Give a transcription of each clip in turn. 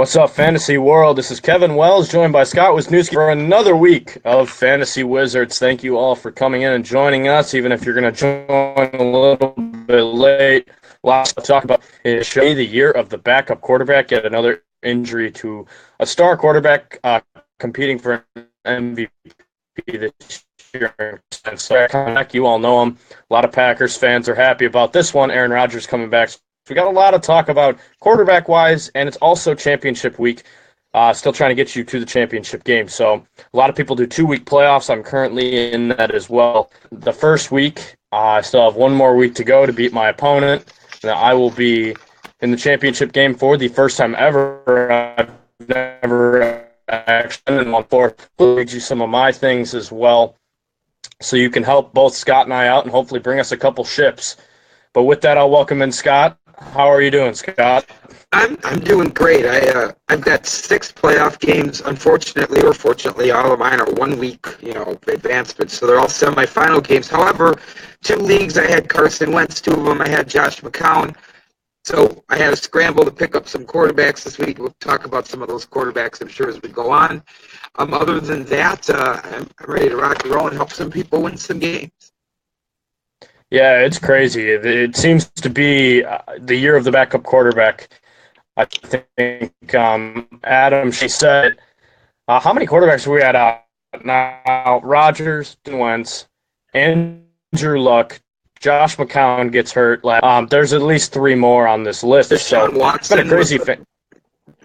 What's up, Fantasy World? This is Kevin Wells, joined by Scott Wisniewski for another week of Fantasy Wizards. Thank you all for coming in and joining us, even if you're going to join a little bit late. Lots to talk about. It should be the year of the backup quarterback. Yet another injury to a star quarterback competing for an MVP this year. So, you all know him. A lot of Packers fans are happy about this one. Aaron Rodgers coming back. We got a lot of talk about quarterback-wise, and it's also championship week. Still trying to get you to the championship game. So a lot of people do 2-week playoffs. I'm currently in that as well. The first week, I still have one more week to go to beat my opponent. Now I will be in the championship game for the first time ever. I've never actually been in one before. I'll read you some of my things as well, so you can help both Scott and I out and hopefully bring us a couple ships. But with that, I'll welcome in Scott. How are you doing, Scott? I'm doing great. I've got 6 playoff games. Unfortunately or fortunately, all of mine are 1 week, advancement. So they're all semifinal games. However, 2 leagues I had Carson Wentz. 2 of them I had Josh McCown. So I had a scramble to pick up some quarterbacks this week. We'll talk about some of those quarterbacks, I'm sure, as we go on. Other than that, I'm ready to rock and roll and help some people win some games. Yeah, it's crazy. It seems to be the year of the backup quarterback. I think Adam, she said, how many quarterbacks are we at out now? Rodgers, Wentz, Andrew Luck, Josh McCown gets hurt. There's at least 3 more on this list. Deshaun So it's been a crazy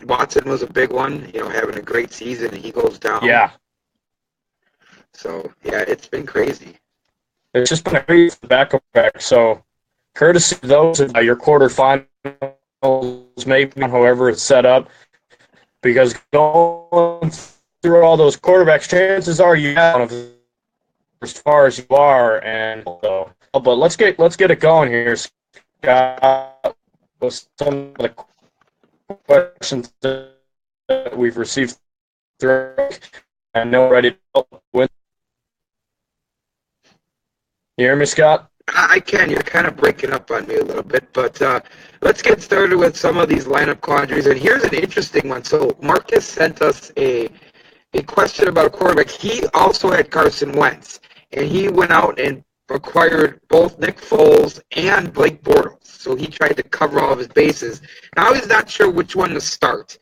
Watson was a big one, having a great season, and he goes down. Yeah. So, yeah, it's been crazy. It's just been a crazy backup back. So courtesy of those, your quarterfinals, maybe however it's set up, because going through all those quarterbacks, chances are you have as far as you are. And so, but let's get it going here, Scott, with some of the questions that we've received through. I know ready to win. You hear me, Scott? I can. You're kind of breaking up on me a little bit, but let's get started with some of these lineup quandaries. And here's an interesting one. So Marcus sent us a question about a quarterback. He also had Carson Wentz, and he went out and acquired both Nick Foles and Blake Bortles. So he tried to cover all of his bases. Now he's not sure which one to start.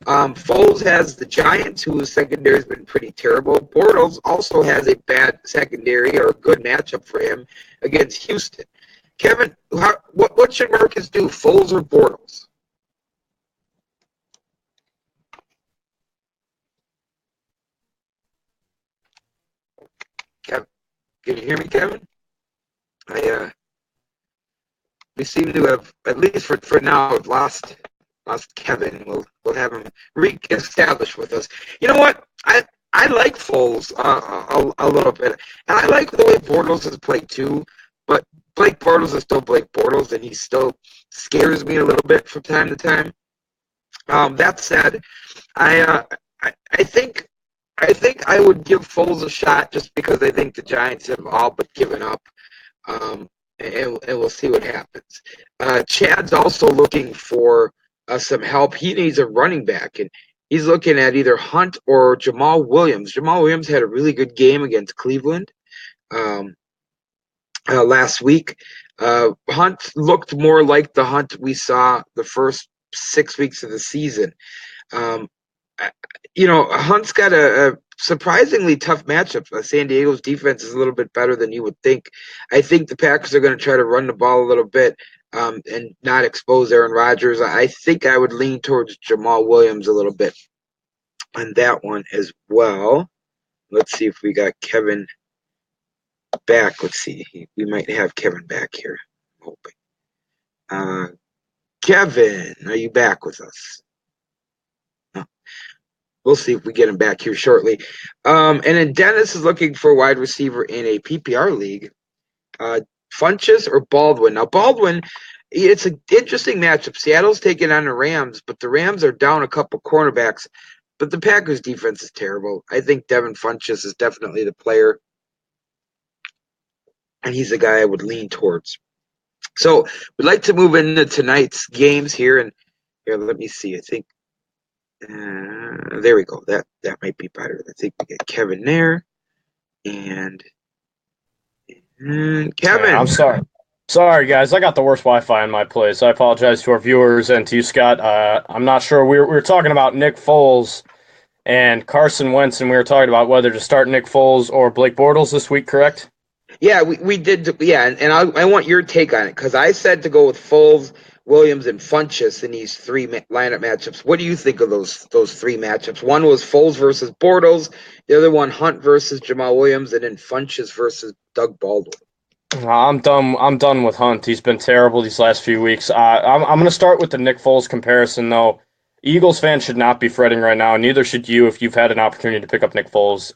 Foles has the Giants, whose secondary has been pretty terrible. Bortles also has a bad secondary, or a good matchup for him, against Houston. Kevin, what should Marcus do, Foles or Bortles? Kevin, can you hear me, Kevin? We seem to have, at least for now, lost Kevin. We'll have him re-established with us. You know what? I like Foles a little bit, and I like the way Bortles has played too. But Blake Bortles is still Blake Bortles, and he still scares me a little bit from time to time. That said, I think I would give Foles a shot just because I think the Giants have all but given up. And we'll see what happens. Chad's also looking for some help. He needs a running back, and he's looking at either Hunt or Jamal Williams. Jamal Williams had a really good game against Cleveland last week. Hunt looked more like the Hunt we saw the first 6 weeks of the season. Hunt's got a surprisingly tough matchup. San Diego's defense is a little bit better than you would think. I think the Packers are going to try to run the ball a little bit and not expose Aaron Rodgers. I think I would lean towards Jamal Williams a little bit on that one as well. Let's see if we got Kevin back. Let's see. We might have Kevin back here. I'm hoping. Kevin, are you back with us? We'll see if we get him back here shortly. And then Dennis is looking for a wide receiver in a PPR league. Funchess or Baldwin? Now, Baldwin, it's an interesting matchup. Seattle's taking on the Rams, but the Rams are down a couple cornerbacks. But the Packers' defense is terrible. I think Devin Funchess is definitely the player. And he's the guy I would lean towards. So we'd like to move into tonight's games here. And here, let me see. I think There we go. That might be better. I think we get Kevin there, and, and Man, Kevin. I'm sorry. Sorry, guys. I got the worst Wi-Fi in my place. I apologize to our viewers and to you, Scott. I'm not sure. We were talking about Nick Foles and Carson Wentz, and we were talking about whether to start Nick Foles or Blake Bortles this week, correct? Yeah, we did. Yeah, and I want your take on it because I said to go with Foles, Williams, and Funchess in these three lineup matchups. What do you think of those three matchups? One was Foles versus Bortles, the other one Hunt versus Jamal Williams, and then Funchess versus Doug Baldwin. I'm done. I'm done with Hunt. He's been terrible these last few weeks. I'm going to start with the Nick Foles comparison, though. Eagles fans should not be fretting right now. Neither should you if you've had an opportunity to pick up Nick Foles.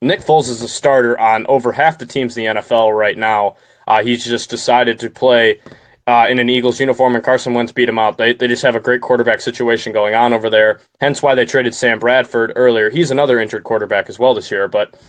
Nick Foles is a starter on over half the teams in the NFL right now. He's just decided to play in an Eagles uniform, and Carson Wentz beat him out. They just have a great quarterback situation going on over there. Hence why they traded Sam Bradford earlier. He's another injured quarterback as well this year, but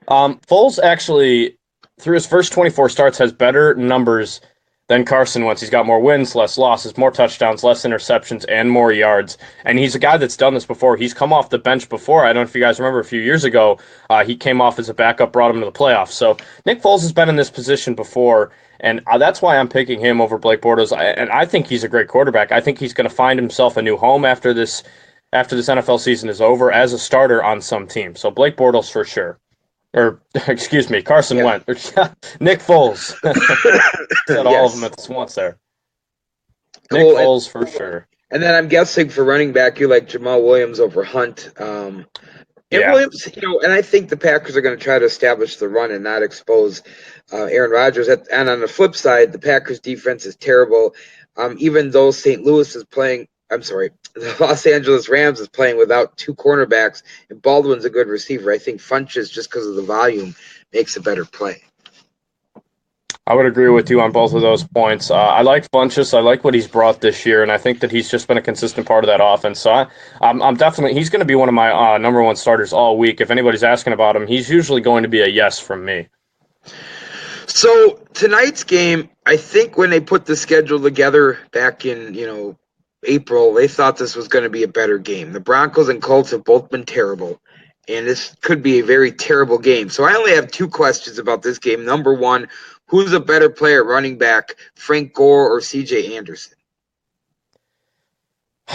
Foles actually, through his first 24 starts, has better numbers than Carson Wentz. He's got more wins, less losses, more touchdowns, less interceptions, and more yards. And he's a guy that's done this before. He's come off the bench before. I don't know if you guys remember a few years ago, he came off as a backup, brought him to the playoffs. So Nick Foles has been in this position before, and that's why I'm picking him over Blake Bortles. And I think he's a great quarterback. I think he's going to find himself a new home after this NFL season is over as a starter on some team. So Blake Bortles for sure. Or, excuse me, Carson Yeah. Wentz. Nick Foles. Said all of them Yes. at once there. Nick Cool. Foles for sure. And then I'm guessing for running back, you like Jamal Williams over Hunt. And Yeah. Williams, and I think the Packers are going to try to establish the run and not expose Aaron Rodgers. And on the flip side, the Packers defense is terrible. Even though St. Louis is playing, I'm sorry, the Los Angeles Rams is playing without two cornerbacks, and Baldwin's a good receiver. I think Funches, just because of the volume, makes a better play. I would agree with you on both of those points. I like Bunches. I like what he's brought this year, and I think that he's just been a consistent part of that offense. So I'm definitely he's going to be one of my number one starters all week. If anybody's asking about him, he's usually going to be a yes from me. So tonight's game, I think when they put the schedule together back in, April, they thought this was going to be a better game. The Broncos and Colts have both been terrible, and this could be a very terrible game. So I only have two questions about this game. Number one, who's a better player at running back, Frank Gore or C.J. Anderson?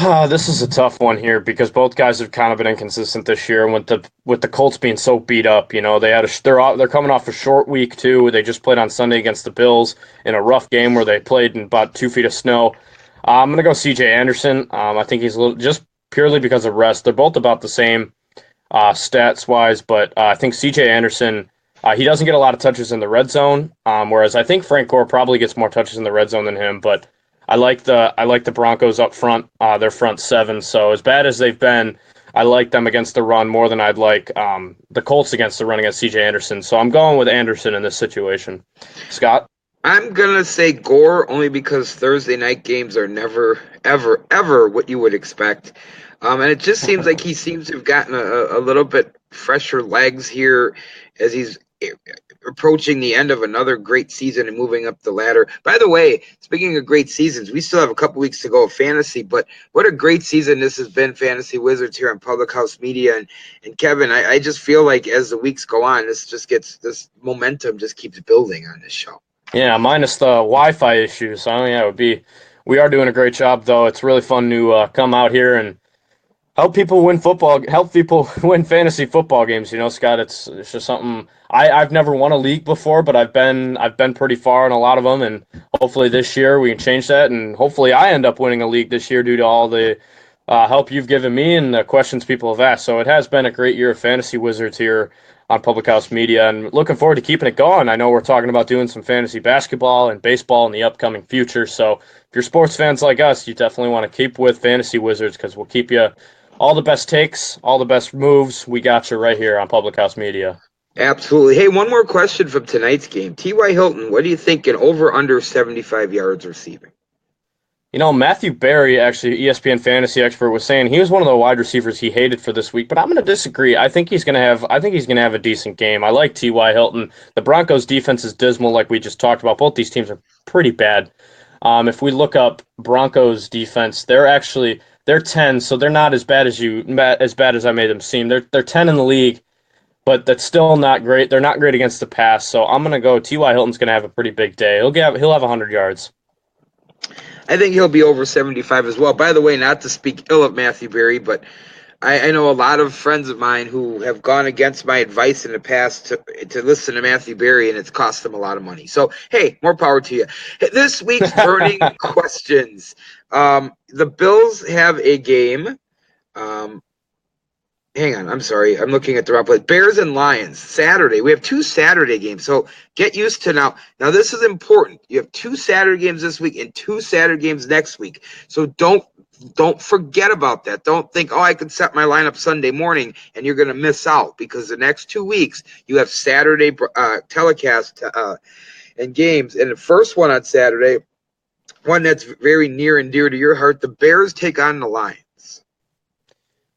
This is a tough one here because both guys have kind of been inconsistent this year. And with the Colts being so beat up, they're coming off a short week too. They just played on Sunday against the Bills in a rough game where they played in about 2 feet of snow. I'm gonna go C.J. Anderson. I think he's a little just purely because of rest. They're both about the same stats wise, but I think C.J. Anderson. He doesn't get a lot of touches in the red zone, whereas I think Frank Gore probably gets more touches in the red zone than him. But I like the Broncos up front, their front seven. So as bad as they've been, I like them against the run more than I'd like the Colts against the run against C.J. Anderson. So I'm going with Anderson in this situation. Scott? I'm going to say Gore only because Thursday night games are never, ever, ever what you would expect. And it just seems like he seems to have gotten a little bit fresher legs here as he's approaching the end of another great season and moving up the ladder. By the way, speaking of great seasons, we still have a couple weeks to go of fantasy, but what a great season this has been, Fantasy Wizards here on Public House Media. And Kevin, I just feel like as the weeks go on, this momentum just keeps building on this show. Yeah, minus the Wi-Fi issues. So yeah, we are doing a great job though. It's really fun to come out here and help people win fantasy football games. Scott, it's just something I've never won a league before, but I've been pretty far in a lot of them, and hopefully this year we can change that, and hopefully I end up winning a league this year due to all the help you've given me and the questions people have asked. So it has been a great year of Fantasy Wizards here on Public House Media, and looking forward to keeping it going. I know we're talking about doing some fantasy basketball and baseball in the upcoming future. So if you're sports fans like us, you definitely want to keep with Fantasy Wizards because we'll keep you all the best takes, all the best moves. We got you right here on Public House Media. Absolutely. Hey, one more question from tonight's game. T.Y. Hilton, what do you think in over under 75 yards receiving? Matthew Berry, actually ESPN fantasy expert, was saying he was one of the wide receivers he hated for this week, but I'm going to disagree. I think he's going to have a decent game. I like T.Y. Hilton. The Broncos defense is dismal like we just talked about. Both these teams are pretty bad. If we look up Broncos defense, they're 10, so they're not as bad as I made them seem. They're 10 in the league, but that's still not great. They're not great against the pass. So I'm gonna go. T.Y. Hilton's gonna have a pretty big day. He'll have 100 yards. I think he'll be over 75 as well. By the way, not to speak ill of Matthew Berry, but I know a lot of friends of mine who have gone against my advice in the past to listen to Matthew Berry, and it's cost them a lot of money. So, hey, more power to you. This week's burning questions. The Bills have a game. Um, Hang on, I'm sorry. I'm looking at the wrong place. Bears and Lions, Saturday. We have 2 Saturday games. So get used to now. Now, this is important. You have 2 Saturday games this week and 2 Saturday games next week. So don't forget about that. Don't think, oh, I can set my lineup Sunday morning and you're going to miss out, because the next 2 weeks you have Saturday telecast and games. And the first one on Saturday, one that's very near and dear to your heart, the Bears take on the Lions.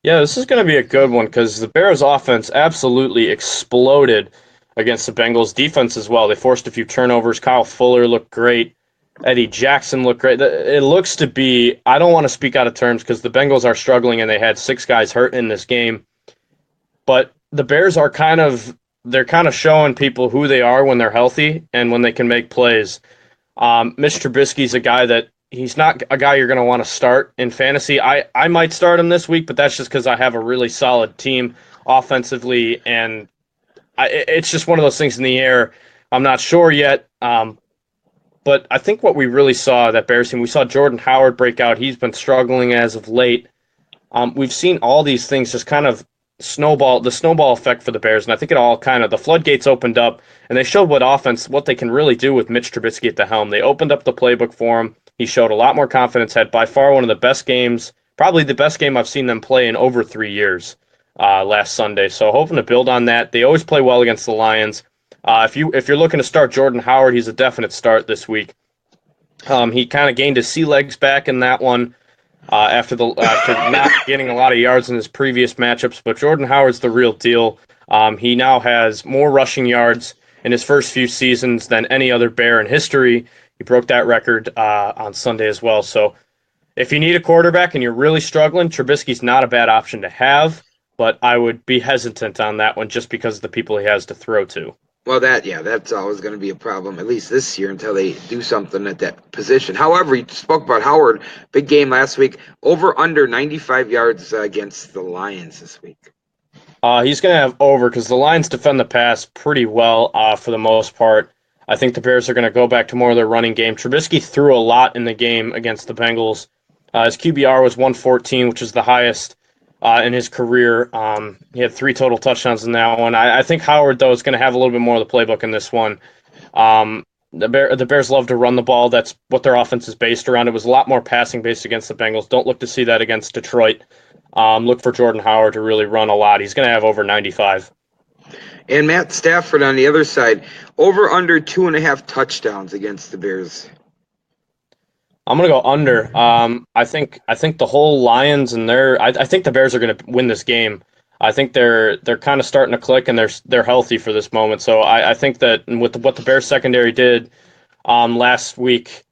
Yeah, this is going to be a good one because the Bears' offense absolutely exploded against the Bengals' defense as well. They forced a few turnovers. Kyle Fuller looked great. Eddie Jackson looked great. It looks to be, I don't want to speak out of terms because the Bengals are struggling and they had 6 guys hurt in this game. But the Bears they're kind of showing people who they are when they're healthy and when they can make plays. Mitch Trubisky's a guy that he's not a guy you're going to want to start in fantasy. I might start him this week, but that's just because I have a really solid team offensively, and it's just one of those things in the air. I'm not sure yet, but I think what we really saw that Bears team, we saw Jordan Howard break out. He's been struggling as of late. We've seen all these things just kind of the snowball effect for the Bears, and I think it all kind of, the floodgates opened up, and they showed what they can really do with Mitch Trubisky at the helm. They opened up the playbook for him. He showed a lot more confidence, had by far one of the best games, probably the best game I've seen them play in over 3 years last Sunday. So hoping to build on that. They always play well against the Lions. If you're looking to start Jordan Howard, he's a definite start this week. He kind of gained his sea legs back in that one after not getting a lot of yards in his previous matchups. But Jordan Howard's the real deal. He now has more rushing yards in his first few seasons than any other Bear in history. He broke that record on Sunday as well. So if you need a quarterback and you're really struggling, Trubisky's not a bad option to have, but I would be hesitant on that one just because of the people he has to throw to. Well, that's always going to be a problem, at least this year, until they do something at that position. However, you spoke about Howard, big game last week, over under 95 yards against the Lions this week. He's going to have over because the Lions defend the pass pretty well for the most part. I think the Bears are going to go back to more of their running game. Trubisky threw a lot in the game against the Bengals. His QBR was 114, which is the highest in his career. He had 3 total touchdowns in that one. I think Howard, though, is going to have a little bit more of the playbook in this one. The Bears love to run the ball. That's what their offense is based around. It was a lot more passing based against the Bengals. Don't look to see that against Detroit. Look for Jordan Howard to really run a lot. He's going to have over 95. And Matt Stafford on the other side, over under 2.5 touchdowns against the Bears. I'm gonna go under. I think the whole Lions and I think the Bears are gonna win this game. I think they're kind of starting to click and they're healthy for this moment. So I think that with what the Bears secondary did last week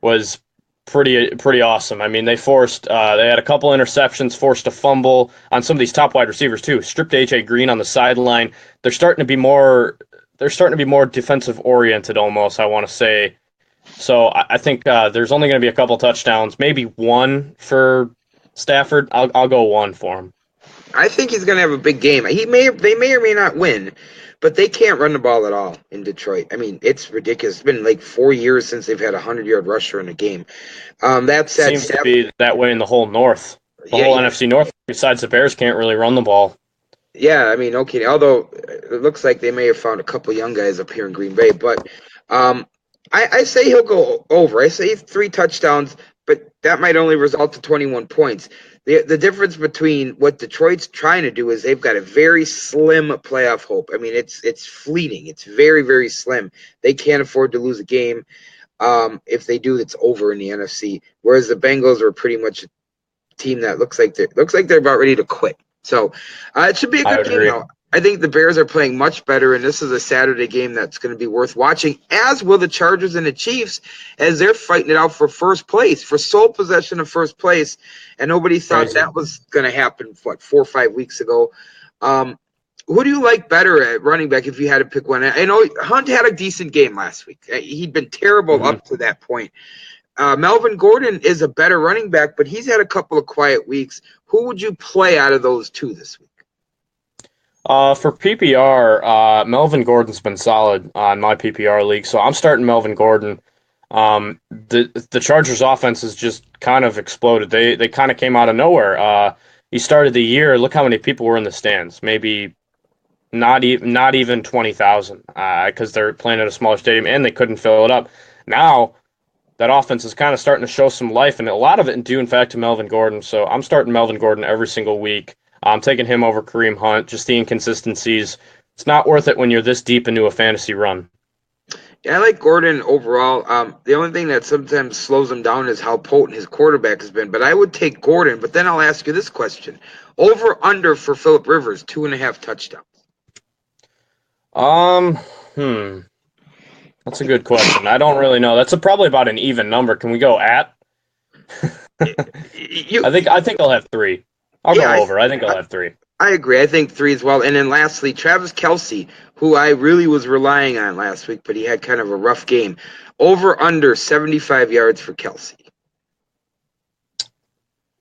was pretty awesome. I mean, they had a couple interceptions, forced a fumble on some of these top wide receivers too. Stripped AJ Green on the sideline. They're starting to be more defensive oriented almost, I want to say. So I think there's only going to be a couple touchdowns, maybe one for Stafford. I'll go one for him. I think he's going to have a big game. They may or may not win, but they can't run the ball at all in Detroit. I mean, it's ridiculous. It's been like 4 years since they've had a 100-yard rusher in a game. That said, seems to be that way in the whole North. The whole NFC North, besides the Bears, can't really run the ball. Yeah, I mean, okay. Although it looks like they may have found a couple young guys up here in Green Bay, but I say he'll go over. I say 3 touchdowns, but that might only result to 21 points. The difference between what Detroit's trying to do is they've got a very slim playoff hope. I mean, it's fleeting. It's very, very slim. They can't afford to lose a game. If they do, it's over in the NFC. Whereas the Bengals are pretty much a team that looks like they're about ready to quit. So it should be a good game. Now, I think the Bears are playing much better, and this is a Saturday game that's going to be worth watching, as will the Chargers and the Chiefs, as they're fighting it out for first place, for sole possession of first place. And nobody thought Crazy. that was going to happen, 4 or 5 weeks ago. Who do you like better at running back if you had to pick one? I know Hunt had a decent game last week. He'd been terrible Mhm. up to that point. Melvin Gordon is a better running back, but he's had a couple of quiet weeks. Who would you play out of those two this week? For PPR, Melvin Gordon's been solid on my PPR league, so I'm starting Melvin Gordon. The Chargers' offense has just kind of exploded. They kind of came out of nowhere. He started the year. Look how many people were in the stands. Maybe not even 20,000, because they're playing at a smaller stadium and they couldn't fill it up. Now that offense is kind of starting to show some life, and a lot of it due, in fact, to Melvin Gordon. So I'm starting Melvin Gordon every single week. I'm taking him over Kareem Hunt. Just the inconsistencies. It's not worth it when you're this deep into a fantasy run. Yeah, I like Gordon overall. The only thing that sometimes slows him down is how potent his quarterback has been. But I would take Gordon. But then I'll ask you this question: over under for Phillip Rivers, 2.5 touchdowns. Um, hmm, that's a good question. I don't really know. That's probably about an even number. Can we go at? You, I think I'll have three. I'll yeah, go over. I think I'll I, have three. I agree. I think three as well. And then lastly, Travis Kelce, who I really was relying on last week, but he had kind of a rough game. Over under 75 yards for Kelce.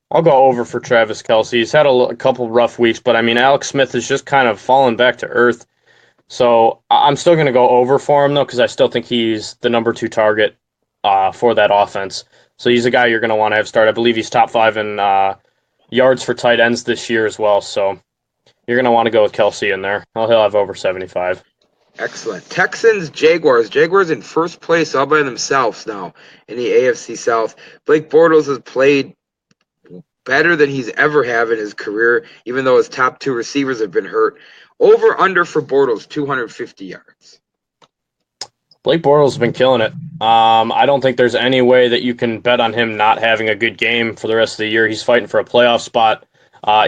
I'll go over for Travis Kelce. He's had a couple rough weeks, but I mean, Alex Smith has just kind of fallen back to earth. So I'm still going to go over for him, though, because I still think he's the number two target for that offense. So he's a guy you're going to want to have start. I believe he's top five in yards for tight ends this year as well. So you're going to want to go with Kelce in there. He'll have over 75. Excellent. Texans, Jaguars. Jaguars in first place all by themselves now in the AFC South. Blake Bortles has played better than he's ever have in his career, even though his top two receivers have been hurt. Over under for Bortles, 250 yards. Blake Bortles has been killing it. I don't think there's any way that you can bet on him not having a good game for the rest of the year. He's fighting for a playoff spot.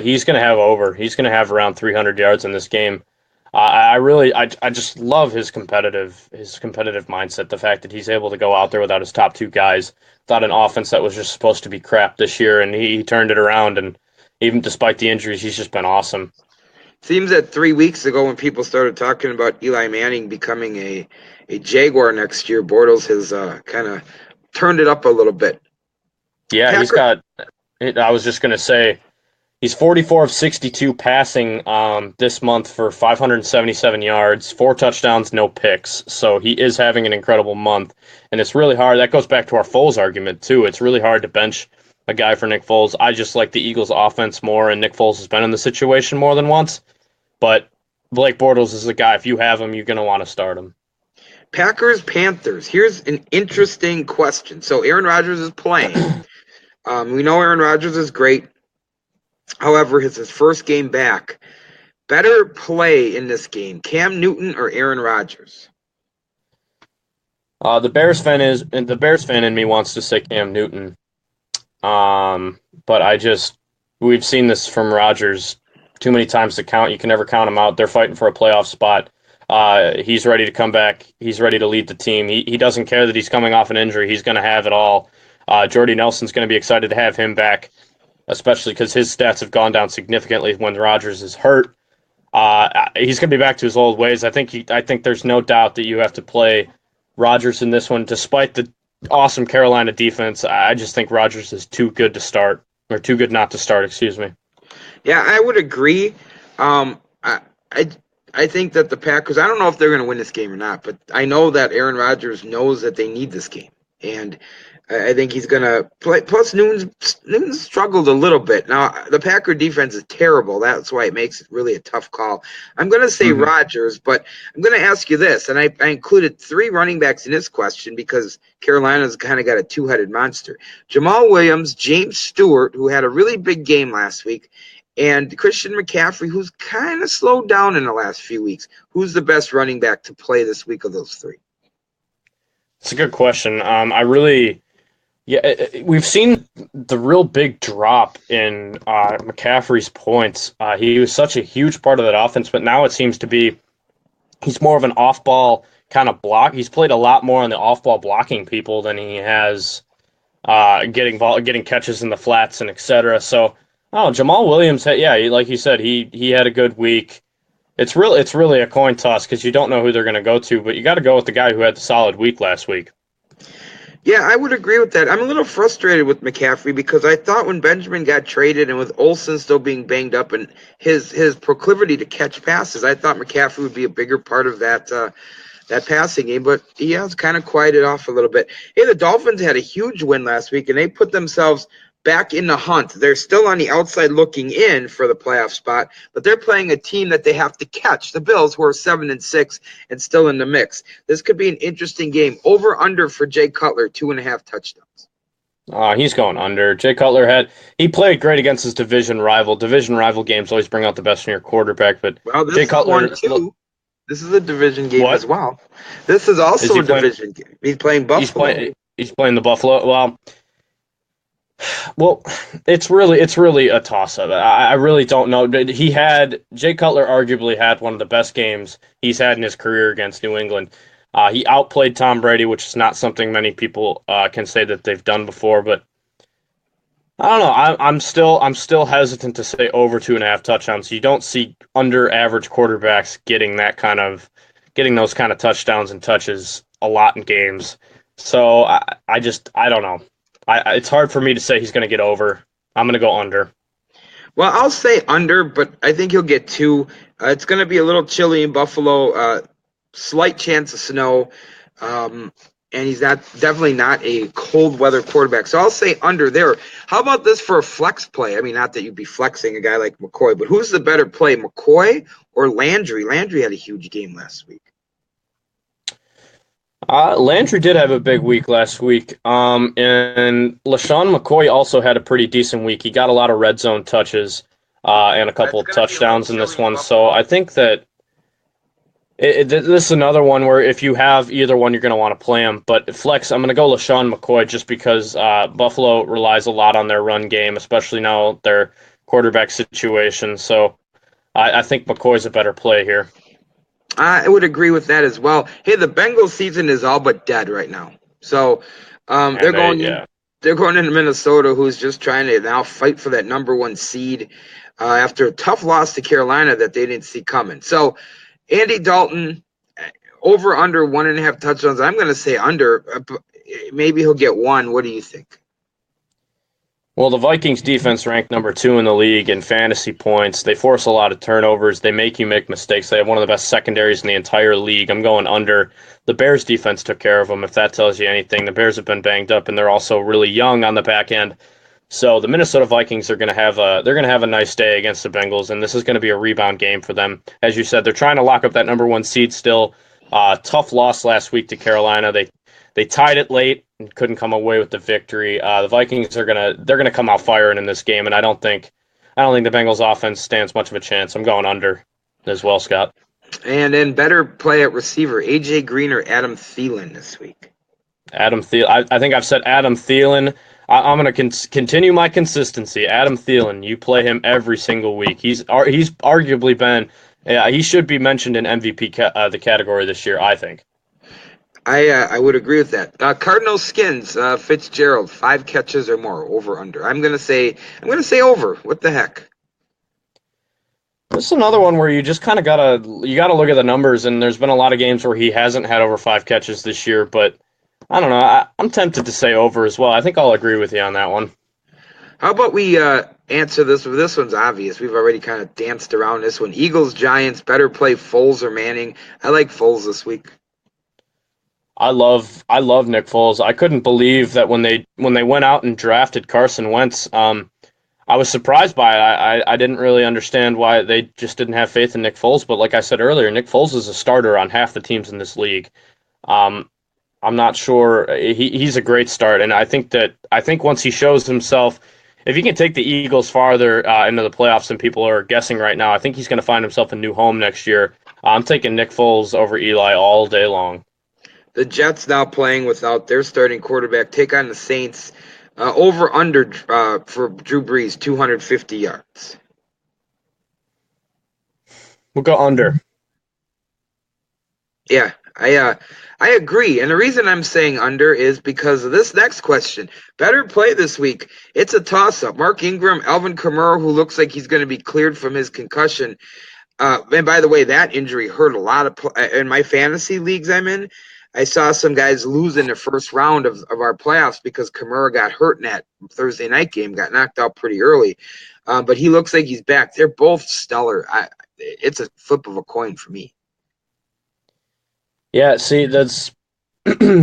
He's going to have over. He's going to have around 300 yards in this game. I just love his competitive mindset. The fact that he's able to go out there without his top two guys, without an offense that was just supposed to be crap this year, and he turned it around. And even despite the injuries, he's just been awesome. Seems that 3 weeks ago, when people started talking about Eli Manning becoming a Jaguar next year, Bortles has kind of turned it up a little bit. Yeah, he's Packer, got. I was just going to say he's 44 of 62 passing this month for 577 yards, 4 touchdowns, no picks. So he is having an incredible month, and it's really hard. That goes back to our Foles argument too. It's really hard to bench a guy for Nick Foles. I just like the Eagles' offense more, and Nick Foles has been in the situation more than once. But Blake Bortles is a guy. If you have him, you're going to want to start him. Packers, Panthers. Here's an interesting question. So Aaron Rodgers is playing. We know Aaron Rodgers is great. However, it's his first game back. Better play in this game, Cam Newton or Aaron Rodgers? The Bears fan in me wants to say Cam Newton. But we've seen this from Rodgers too many times to count. You can never count him out. They're fighting for a playoff spot. He's ready to come back. He's ready to lead the team. He doesn't care that he's coming off an injury. He's going to have it all. Jordy Nelson's going to be excited to have him back, especially because his stats have gone down significantly when Rodgers is hurt. He's going to be back to his old ways. I think there's no doubt that you have to play Rodgers in this one, despite the awesome Carolina defense. I just think Rodgers is too good to start, or too good not to start. Excuse me. Yeah, I would agree. I, I think that the Packers. I don't know if they're going to win this game or not, but I know that Aaron Rodgers knows that they need this game, and I think he's going to play. Plus, Newton's struggled a little bit. Now, the Packer defense is terrible. That's why it makes it really a tough call. I'm going to say Mm-hmm. Rodgers, but I'm going to ask you this, and I included three running backs in this question because Carolina's kind of got a two-headed monster. Jamal Williams, James Stewart, who had a really big game last week, and Christian McCaffrey, who's kind of slowed down in the last few weeks. Who's the best running back to play this week of those three? It's a good question. Yeah, we've seen the real big drop in McCaffrey's points. He was such a huge part of that offense, but now it seems to be he's more of an off-ball kind of block. He's played a lot more on the off-ball blocking people than he has getting catches in the flats and etc. So, oh, Jamal Williams, like you said, he had a good week. It's really a coin toss because you don't know who they're going to go to, but you got to go with the guy who had the solid week last week. Yeah, I would agree with that. I'm a little frustrated with McCaffrey because I thought when Benjamin got traded and with Olsen still being banged up and his proclivity to catch passes, I thought McCaffrey would be a bigger part of that passing game, but he has kind of quieted off a little bit. Hey, the Dolphins had a huge win last week, and they put themselves back in the hunt. They're still on the outside looking in for the playoff spot, but they're playing a team that they have to catch. The Bills, who are 7-6 and still in the mix. This could be an interesting game. Over under for Jay Cutler, 2.5 touchdowns. He's going under. Jay Cutler he played great against his division rival. Division rival games always bring out the best in your quarterback, but Well, this Jay is Cutler. one too. This is a division game What? as well. This is also a division game. He's playing Buffalo. He's playing the Buffalo. Well, it's really a toss-up. I really don't know. Jay Cutler arguably had one of the best games he's had in his career against New England. He outplayed Tom Brady, which is not something many people can say that they've done before. But I don't know. I'm still hesitant to say over 2.5 touchdowns. You don't see under average quarterbacks getting those kind of touchdowns and touches a lot in games. So I don't know. It's hard for me to say he's going to get over. I'm going to go under. Well, I'll say under, but I think he'll get 2. It's going to be a little chilly in Buffalo. Slight chance of snow. And he's definitely not a cold weather quarterback. So I'll say under there. How about this for a flex play? I mean, not that you'd be flexing a guy like McCoy, but who's the better play, McCoy or Landry? Landry had a huge game last week. Landry did have a big week last week. And LaShawn McCoy also had a pretty decent week. He got a lot of red zone touches and a couple of touchdowns in this one. So I think that this is another one where if you have either one, you're going to want to play him. But flex, I'm going to go LaShawn McCoy just because Buffalo relies a lot on their run game, especially now their quarterback situation. So I think McCoy's a better play here. I would agree with that as well. Hey, the Bengals season is all but dead right now. So they're going into Minnesota, who's just trying to now fight for that number 1 seed after a tough loss to Carolina that they didn't see coming. So Andy Dalton, over under 1.5 touchdowns. I'm going to say under. Maybe he'll get 1. What do you think? Well, the Vikings defense ranked number 2 in the league in fantasy points. They force a lot of turnovers. They make you make mistakes. They have one of the best secondaries in the entire league. I'm going under. The Bears defense took care of them, if that tells you anything. The Bears have been banged up, and they're also really young on the back end. So the Minnesota Vikings are going to have a nice day against the Bengals, and this is going to be a rebound game for them. As you said, they're trying to lock up that number 1 seed still. Tough loss last week to Carolina. They tied it late and couldn't come away with the victory. The Vikings they're gonna come out firing in this game, and I don't think the Bengals offense stands much of a chance. I'm going under as well, Scott. And then better play at receiver, AJ Green or Adam Thielen this week. Adam Thielen. I think I've said Adam Thielen. I'm going to continue my consistency. Adam Thielen. You play him every single week. He's arguably been. He should be mentioned in MVP the category this year, I think. I would agree with that. Cardinals Skins, Fitzgerald, 5 catches or more, over under. I'm gonna say over. What the heck? This is another one where you just kind of gotta look at the numbers, and there's been a lot of games where he hasn't had over 5 catches this year, but I don't know. I'm tempted to say over as well. I think I'll agree with you on that one. How about we answer this? This one's obvious. We've already kind of danced around this one. Eagles Giants, better play Foles or Manning? I like Foles this week. I love Nick Foles. I couldn't believe that when they went out and drafted Carson Wentz. I was surprised by it. I didn't really understand why they just didn't have faith in Nick Foles. But like I said earlier, Nick Foles is a starter on half the teams in this league. I'm not sure. He's a great start, and I think once he shows himself, if he can take the Eagles farther into the playoffs than people are guessing right now, I think he's going to find himself a new home next year. I'm taking Nick Foles over Eli all day long. The Jets now playing without their starting quarterback take on the Saints. Over under for Drew Brees, 250 yards. We'll go under. Yeah, I agree. And the reason I'm saying under is because of this next question. Better play this week. It's a toss-up. Mark Ingram, Alvin Kamara, who looks like he's going to be cleared from his concussion. And by the way, that injury hurt a lot of in my fantasy leagues I'm in. I saw some guys lose in the first round of our playoffs because Kamara got hurt in that Thursday night game, got knocked out pretty early. But he looks like he's back. They're both stellar. It's a flip of a coin for me. Yeah, see, that's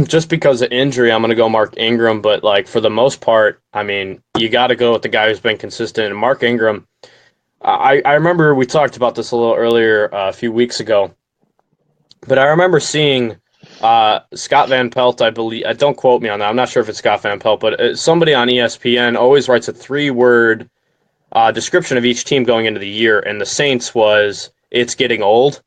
just because of injury, I'm going to go Mark Ingram. But like for the most part, I mean, you got to go with the guy who's been consistent. And Mark Ingram, I remember we talked about this a little earlier a few weeks ago, but I remember seeing Scott Van Pelt, I believe. Don't quote me on that. I'm not sure if it's Scott Van Pelt, but somebody on ESPN always writes a 3-word description of each team going into the year, and the Saints was it's getting old.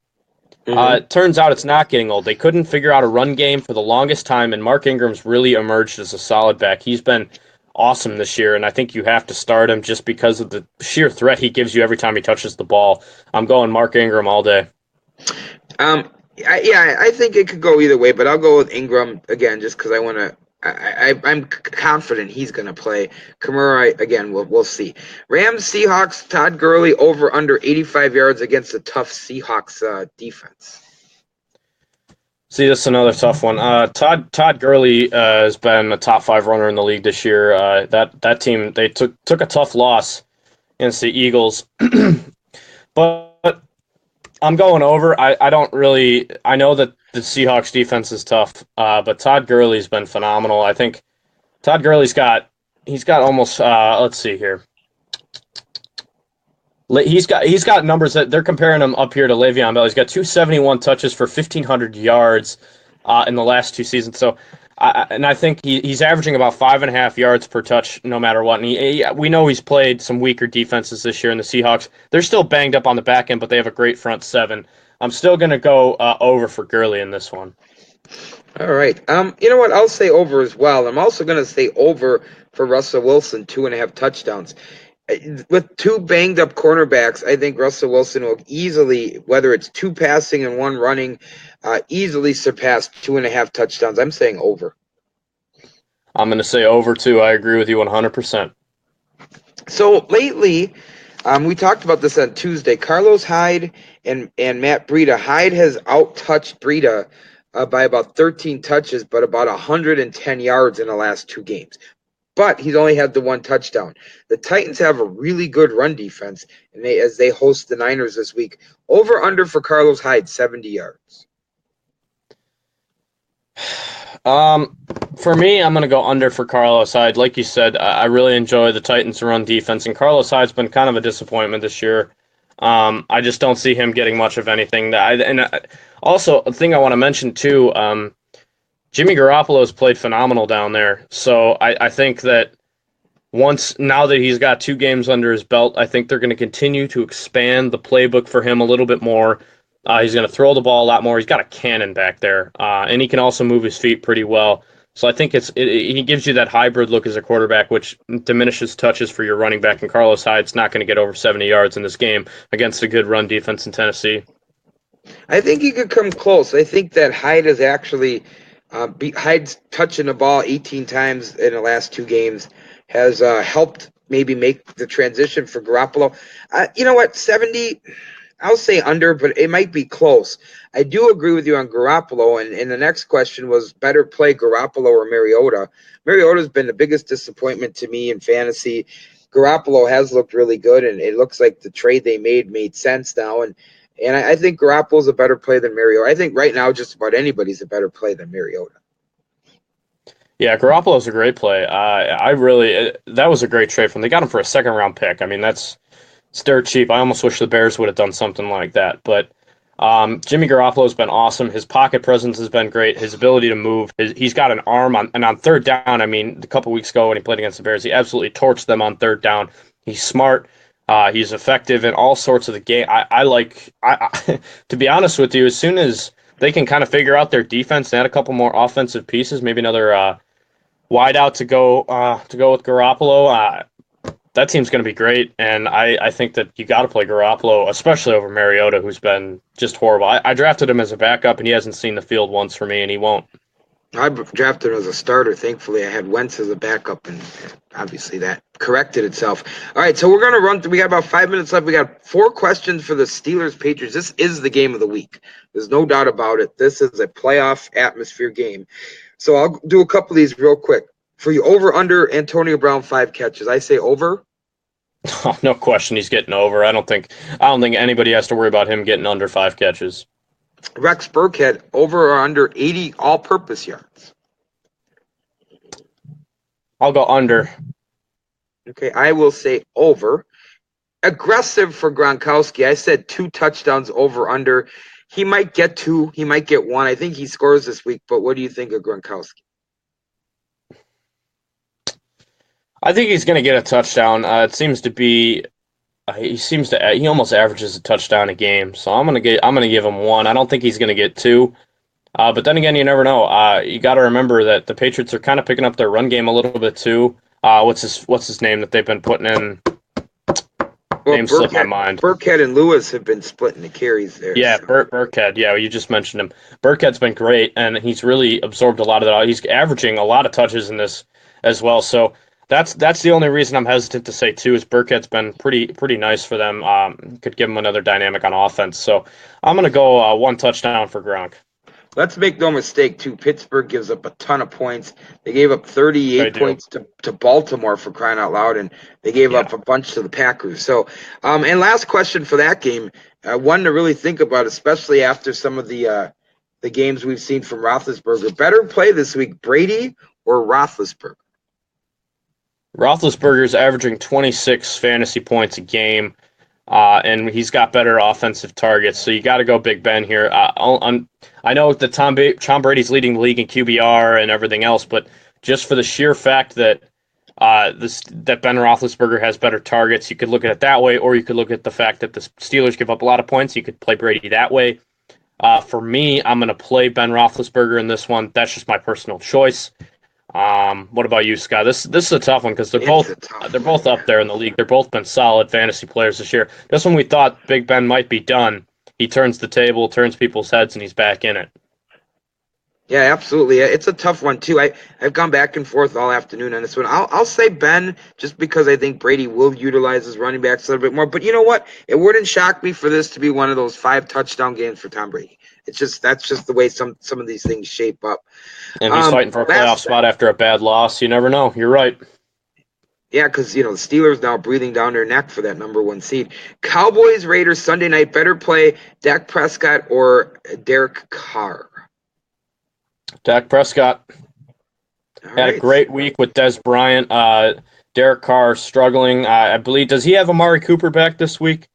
It turns out it's not getting old. They couldn't figure out a run game for the longest time, and Mark Ingram's really emerged as a solid back. He's been awesome this year, and I think you have to start him just because of the sheer threat he gives you every time he touches the ball. I'm going Mark Ingram all day. I think it could go either way, but I'll go with Ingram again just because I want to. I'm confident he's going to play. Kamara, again, we'll see. Rams, Seahawks, Todd Gurley over under 85 yards against a tough Seahawks defense. See, this is another tough one. Todd Gurley has been a top 5 runner in the league this year. That team, they took a tough loss against the Eagles, but I'm going over. I don't really. I know that the Seahawks defense is tough, but Todd Gurley's been phenomenal. I think Todd Gurley's got almost. Let's see here. He's got numbers that they're comparing him up here to Le'Veon Bell. He's got 271 touches for 1,500 yards in the last 2 seasons. So, I think he's averaging about 5.5 yards per touch no matter what. And we know he's played some weaker defenses this year in the Seahawks. They're still banged up on the back end, but they have a great front seven. I'm still going to go over for Gurley in this one. All right. You know what? I'll say over as well. I'm also going to say over for Russell Wilson, 2.5 touchdowns. With 2 banged up cornerbacks, I think Russell Wilson will easily, whether it's 2 passing and 1 running, easily surpass 2.5 touchdowns. I'm saying over. I'm going to say over too. I agree with you 100%. So lately, we talked about this on Tuesday. Carlos Hyde and Matt Breida. Hyde has out-touched Breida by about 13 touches, but about 110 yards in the last 2 games. But he's only had the 1 touchdown. The Titans have a really good run defense, and as they host the Niners this week. Over under for Carlos Hyde, 70 yards. For me, I'm going to go under for Carlos Hyde. Like you said, I really enjoy the Titans' run defense, and Carlos Hyde's been kind of a disappointment this year. I just don't see him getting much of anything. Also, a thing I want to mention too, Jimmy Garoppolo has played phenomenal down there. So I think that now that he's got 2 games under his belt, I think they're going to continue to expand the playbook for him a little bit more. He's going to throw the ball a lot more. He's got a cannon back there, and he can also move his feet pretty well. So I think he gives you that hybrid look as a quarterback, which diminishes touches for your running back. And Carlos Hyde's not going to get over 70 yards in this game against a good run defense in Tennessee. I think he could come close. I think that Hyde is actually Hyde's touching the ball 18 times in the last 2 games has helped maybe make the transition for Garoppolo. You know what, 70, I'll say under, but it might be close. I do agree with you on Garoppolo, and the next question was better play Garoppolo or Mariota. Mariota's been the biggest disappointment to me in fantasy. Garoppolo has looked really good, and it looks like the trade they made sense now, and I think Garoppolo's a better play than Mariota. I think right now just about anybody's a better play than Mariota. Yeah, Garoppolo's a great play. That was a great trade from them. They got him for a 2nd-round pick. I mean, it's dirt cheap. I almost wish the Bears would have done something like that. But Jimmy Garoppolo's been awesome. His pocket presence has been great. His ability to move. He's got an arm on 3rd down. I mean, a couple weeks ago when he played against the Bears, he absolutely torched them on 3rd down. He's smart. He's effective in all sorts of the game. To be honest with you, as soon as they can kind of figure out their defense and add a couple more offensive pieces, maybe another wide out to go with Garoppolo. That team's going to be great, and I think that you got to play Garoppolo, especially over Mariota, who's been just horrible. I drafted him as a backup, and he hasn't seen the field once for me, and he won't. I drafted him as a starter. Thankfully, I had Wentz as a backup, and obviously that corrected itself. All right, so we're going to run through. We got about 5 minutes left. We got 4 questions for the Steelers-Patriots. This is the game of the week. There's no doubt about it. This is a playoff atmosphere game. So I'll do a couple of these real quick. For you, over, under, Antonio Brown, 5 catches. I say over. Oh, no question, he's getting over. I don't think anybody has to worry about him getting under 5 catches. Rex Burkhead, over or under 80 all-purpose yards. I'll go under. Okay, I will say over. Aggressive for Gronkowski. I said 2 touchdowns over under. He might get 2. He might get 1. I think he scores this week, but what do you think of Gronkowski? I think he's going to get a touchdown. It seems to be he almost averages a touchdown a game. So I'm going to give him 1. I don't think he's going to get 2. But then again, you never know. You got to remember that the Patriots are kind of picking up their run game a little bit too. What's his name that they've been putting in? Well, name slipped my mind. Burkhead and Lewis have been splitting the carries there. Yeah, so. Burkhead. Yeah, you just mentioned him. Burkhead's been great, and he's really absorbed a lot of that. He's averaging a lot of touches in this as well. So that's the only reason I'm hesitant to say 2 is Burkhead's been pretty nice for them. Could give him another dynamic on offense. So I'm going to go 1 touchdown for Gronk. Let's make no mistake, too. Pittsburgh gives up a ton of points. They gave up 38 points to Baltimore, for crying out loud, and they gave up a bunch to the Packers. So, and last question for that game, one to really think about, especially after some of the games we've seen from Roethlisberger. Better play this week, Brady or Roethlisberger? Roethlisberger's averaging 26 fantasy points a game. And he's got better offensive targets, so you got to go Big Ben here. I know that Tom Brady's leading the league in QBR and everything else, but just for the sheer fact that that Ben Roethlisberger has better targets, you could look at it that way, or you could look at the fact that the Steelers give up a lot of points. You could play Brady that way. For me, I'm going to play Ben Roethlisberger in this one. That's just my personal choice. What about you, Scott? This is a tough one because they're both up there in the league. They're both been solid fantasy players this year. This one we thought Big Ben might be done. He turns the table, turns people's heads, and he's back in it. Yeah, absolutely. It's a tough one too. I've gone back and forth all afternoon on this one. I'll say Ben just because I think Brady will utilize his running backs a little bit more. But you know what? It wouldn't shock me for this to be one of those 5 touchdown games for Tom Brady. That's just the way some of these things shape up. And he's fighting for a playoff spot after a bad loss. You never know. You're right. Yeah, because the Steelers now breathing down their neck for that number 1 seed. Cowboys, Raiders, Sunday night. Better play Dak Prescott or Derek Carr? Dak Prescott had a great week with Dez Bryant. Derek Carr struggling. I believe. Does he have Amari Cooper back this week?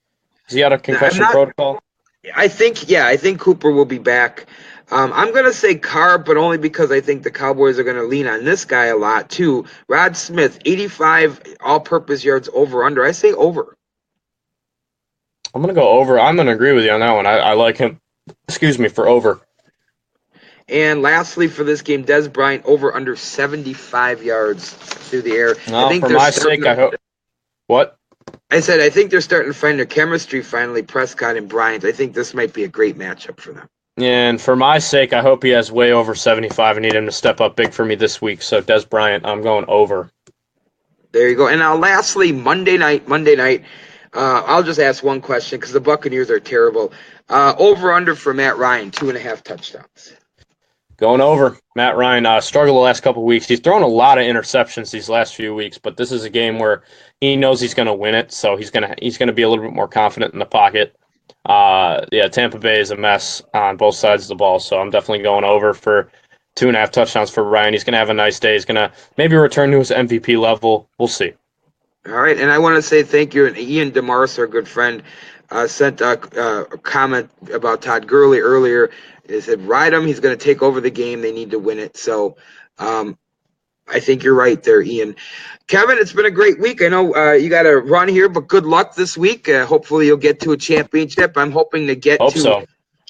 Is he out of concussion protocol? I think Cooper will be back. I'm going to say Carr, but only because I think the Cowboys are going to lean on this guy a lot, too. Rod Smith, 85 all-purpose yards over under. I say over. I'm going to go over. I'm going to agree with you on that one. I like him, for over. And lastly for this game, Dez Bryant over under 75 yards through the air. No, for my sake, I hope. What? I said I think they're starting to find their chemistry finally, Prescott and Bryant. I think this might be a great matchup for them. And for my sake, I hope he has way over 75. I need him to step up big for me this week. So Dez Bryant, I'm going over. There you go. And now lastly, Monday night. I'll just ask one question because the Buccaneers are terrible. Over under for Matt Ryan, 2.5 touchdowns. Going over. Matt Ryan struggled the last couple of weeks. He's thrown a lot of interceptions these last few weeks, but this is a game where he knows he's going to win it, so he's going to be a little bit more confident in the pocket. Tampa Bay is a mess on both sides of the ball, so I'm definitely going over for 2.5 touchdowns for Ryan. He's going to have a nice day. He's going to maybe return to his MVP level. We'll see. All right, and I want to say thank you. And Ian DeMars, our good friend, sent a comment about Todd Gurley earlier. He said, ride him. He's going to take over the game. They need to win it. So I think you're right there, Ian. Kevin, it's been a great week. I know you got to run here, but good luck this week. Hopefully you'll get to a championship. I'm hoping to get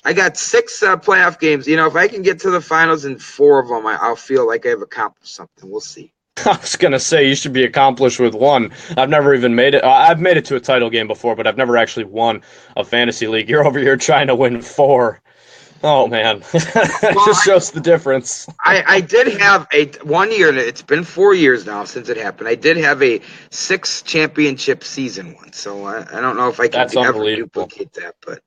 I got 6 playoff games. You know, if I can get to the finals in 4 of them, I'll feel like I've accomplished something. We'll see. I was gonna say you should be accomplished with one. I've never even made it. I've made it to a title game before, but I've never actually won a fantasy league. You're over here trying to win 4. Oh man, that Well, just shows the difference. I did have a 1 year, and it's been 4 years now since it happened. I did have a 6 championship season one, so I don't know if I can That's ever unbelievable. duplicate that. But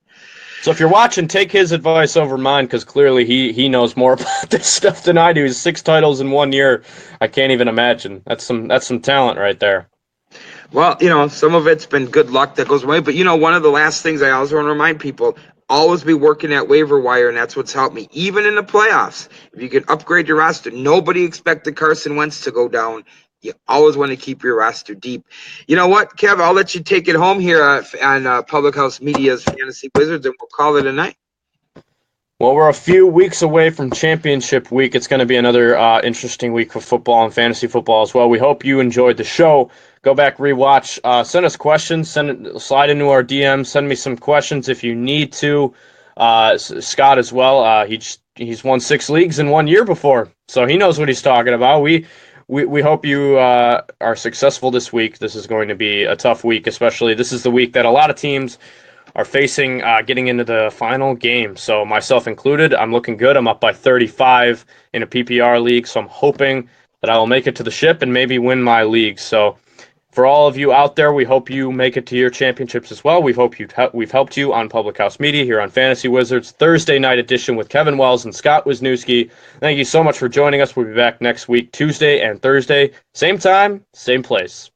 So if you're watching, take his advice over mine because clearly he knows more about this stuff than I do. He's 6 titles in 1 year. I can't even imagine. That's some talent right there. well, you know, some of it's been good luck that goes away. But you know, one of the last things I always want to remind people: always be working at waiver wire, and that's what's helped me, even in the playoffs. If you can upgrade your roster, nobody expected Carson Wentz to go down. You always want to keep your roster deep. You know what, Kev? I'll let you take it home here on Public House Media's Fantasy Wizards, and we'll call it a night. Well, we're a few weeks away from championship week. It's going to be another interesting week for football and fantasy football as well. We hope you enjoyed the show. Go back, rewatch. Send us questions. Slide into our DM. Send me some questions if you need to. Scott as well. He's won 6 leagues in 1 year before, so he knows what he's talking about. We hope you are successful this week. This is going to be a tough week, especially this is the week that a lot of teams are facing getting into the final game. So myself included, I'm looking good. I'm up by 35 in a PPR league, so I'm hoping that I will make it to the ship and maybe win my league. So for all of you out there, we hope you make it to your championships as well. We've helped you on Public House Media here on Fantasy Wizards Thursday night edition with Kevin Wells and Scott Wisniewski. Thank you so much for joining us. We'll be back next week, Tuesday and Thursday, same time, same place.